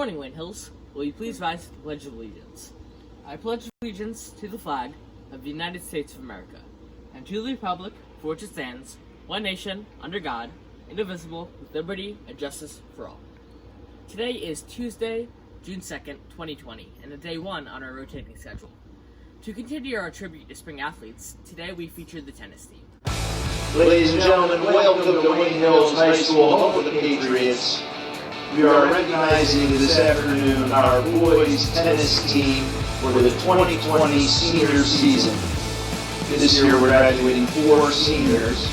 morning, Wayne Hills. Will you please rise to the Pledge of Allegiance? I pledge allegiance to the flag of the United States of America, and to the republic for which it stands, one nation, under God, indivisible, with liberty and justice for all. Today is Tuesday, June 2nd, 2020, and the day one on our rotating schedule. To continue our tribute to spring athletes, today we feature the tennis team. Ladies and gentlemen, welcome to Wayne Hills High School, home of the Patriots. We are recognizing this afternoon our boys tennis team for the 2020 senior season. This year we're graduating 4 seniors,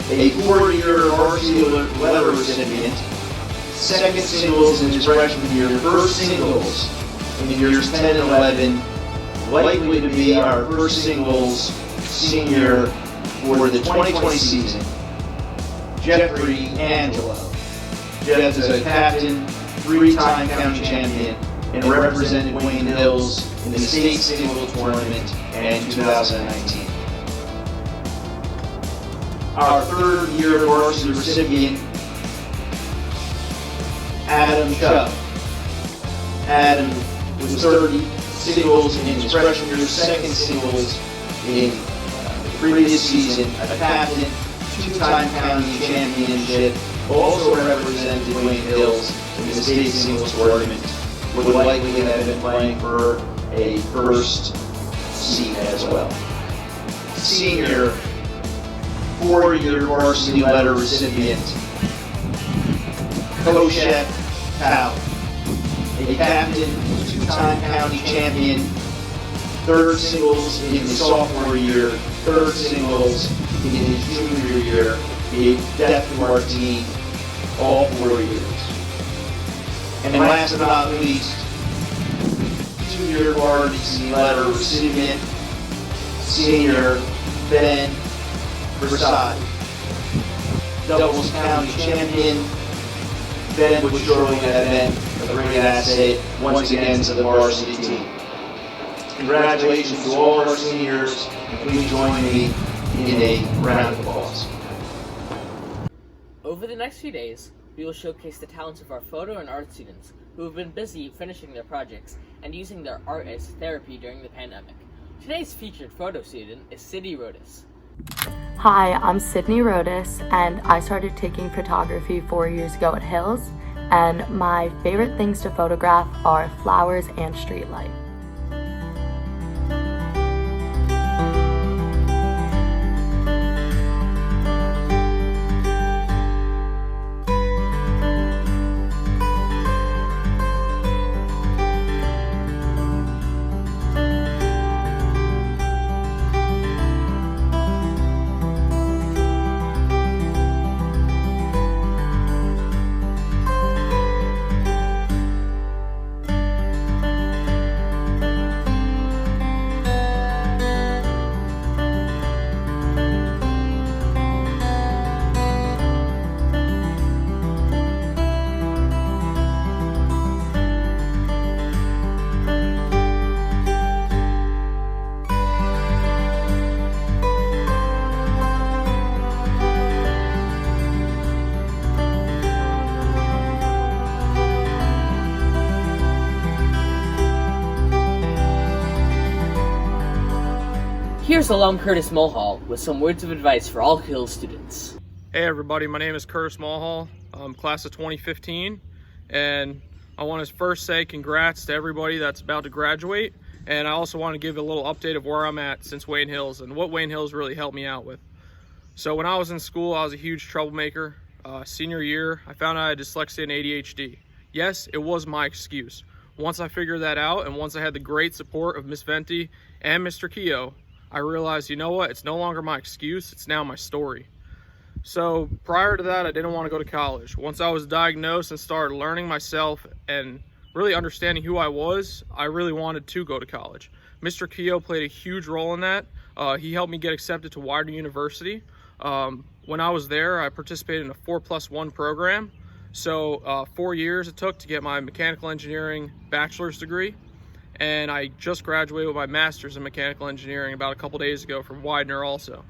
a 4-year varsity letter recipient, second singles in his freshman year, first singles in years 10 and 11, likely to be our first singles senior for the 2020 season, Jeffrey Angelo. Jeff is a captain, 3-time county champion, and represented Wayne Hills in the state single tournament in 2019. Our 3rd year varsity recipient, Adam Chubb. Adam was 30 singles in his freshman year, second singles in the previous season, a captain, 2-time county championship, also represented Wayne Hills in the state singles tournament, would likely have been playing for a first seat as well. Senior, 4-year varsity letter recipient, Koshet Powell, a captain, 2-time county champion, 3rd singles in his sophomore year, 3rd singles in his junior year, a depth to our team all 4 years. And last but not least, 2-year varsity letter recipient, senior Ben Versade, doubles county champion. Ben would surely have been a great asset once again to the varsity team. Congratulations to all our seniors, and please join me in a round of applause. Over the next few days, we will showcase the talents of our photo and art students who have been busy finishing their projects and using their art as therapy during the pandemic. Today's featured photo student is Sydney Rodas. Hi, I'm Sydney Rodas, and I started taking photography 4 years ago at Hills, and my favorite things to photograph are flowers and street light. Here's alum Curtis Mulhall with some words of advice for all Hills students. Hey everybody, my name is Curtis Mulhall. I'm class of 2015, and I want to first say congrats to everybody that's about to graduate, and I also want to give a little update of where I'm at since Wayne Hills and what Wayne Hills really helped me out with. So when I was in school, I was a huge troublemaker. Senior year, I found I had dyslexia and ADHD. Yes, it was my excuse. Once I figured that out, and once I had the great support of Miss Venti and Mr. Keogh, I realized, you know what, it's no longer my excuse, it's now my story. So prior to that, I didn't want to go to college. Once I was diagnosed and started learning myself and really understanding who I was, I really wanted to go to college. Mr. Keogh played a huge role in that. He helped me get accepted to Widener University. When I was there, I participated in a 4+1 program. So 4 years it took to get my mechanical engineering bachelor's degree. And I just graduated with my master's in mechanical engineering about a couple days ago from Widener also.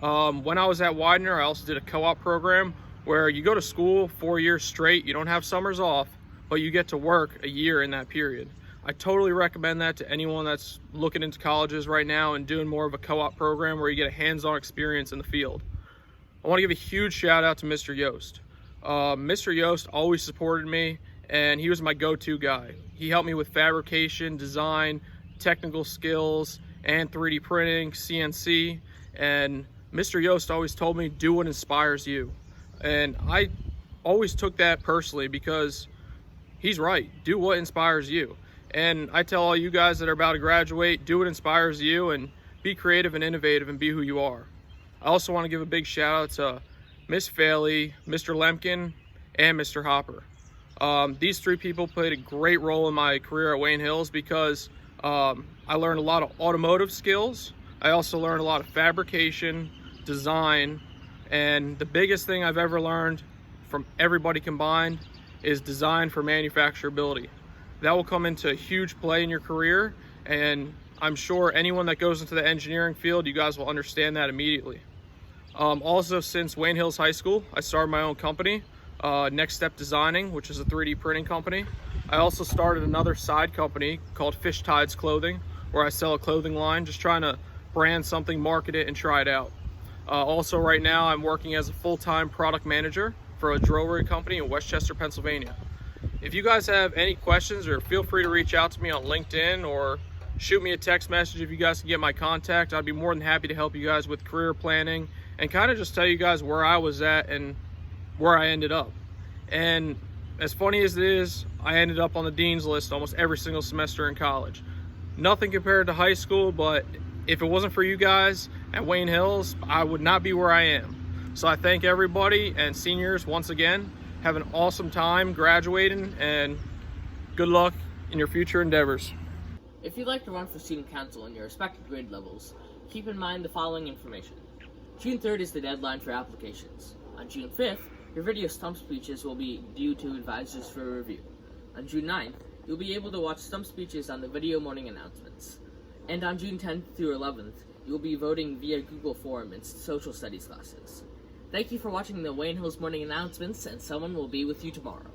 When I was at Widener, I also did a co-op program where you go to school 4 years straight, you don't have summers off, but you get to work a year in that period. I totally recommend that to anyone that's looking into colleges right now and doing more of a co-op program where you get a hands-on experience in the field. I want to give a huge shout out to Mr. Yost. Mr. Yost always supported me, and he was my go-to guy. He helped me with fabrication, design, technical skills, and 3D printing, CNC, and Mr. Yost always told me, do what inspires you. And I always took that personally because he's right. Do what inspires you. And I tell all you guys that are about to graduate, do what inspires you and be creative and innovative and be who you are. I also want to give a big shout out to Miss Faley, Mr. Lemkin, and Mr. Hopper. These three people played a great role in my career at Wayne Hills because I learned a lot of automotive skills. I also learned a lot of fabrication, design, and the biggest thing I've ever learned from everybody combined is design for manufacturability. That will come into huge play in your career, and I'm sure anyone that goes into the engineering field, you guys will understand that immediately. Also, since Wayne Hills High School, I started my own company, Next Step Designing, which is a 3D printing company. I also started another side company called Fish Tides Clothing, where I sell a clothing line, just trying to brand something, market it, and try it out. Also, right now, I'm working as a full-time product manager for a jewelry company in Westchester, Pennsylvania. If you guys have any questions, or feel free to reach out to me on LinkedIn or shoot me a text message if you guys can get my contact. I'd be more than happy to help you guys with career planning and kind of just tell you guys where I was at and where I ended up. And as funny as it is, I ended up on the dean's list almost every single semester in college. Nothing compared to high school, but if it wasn't for you guys at Wayne Hills, I would not be where I am. So I thank everybody, and seniors, once again, have an awesome time graduating, and good luck in your future endeavors. If you'd like to run for student council in your respective grade levels, keep in mind the following information. June 3rd is the deadline for applications. On June 5th, your video stump speeches will be due to advisors for review. On June 9th, you'll be able to watch stump speeches on the video morning announcements. And on June 10th through 11th, you'll be voting via Google Form in social studies classes. Thank you for watching the Wayne Hills morning announcements, and someone will be with you tomorrow.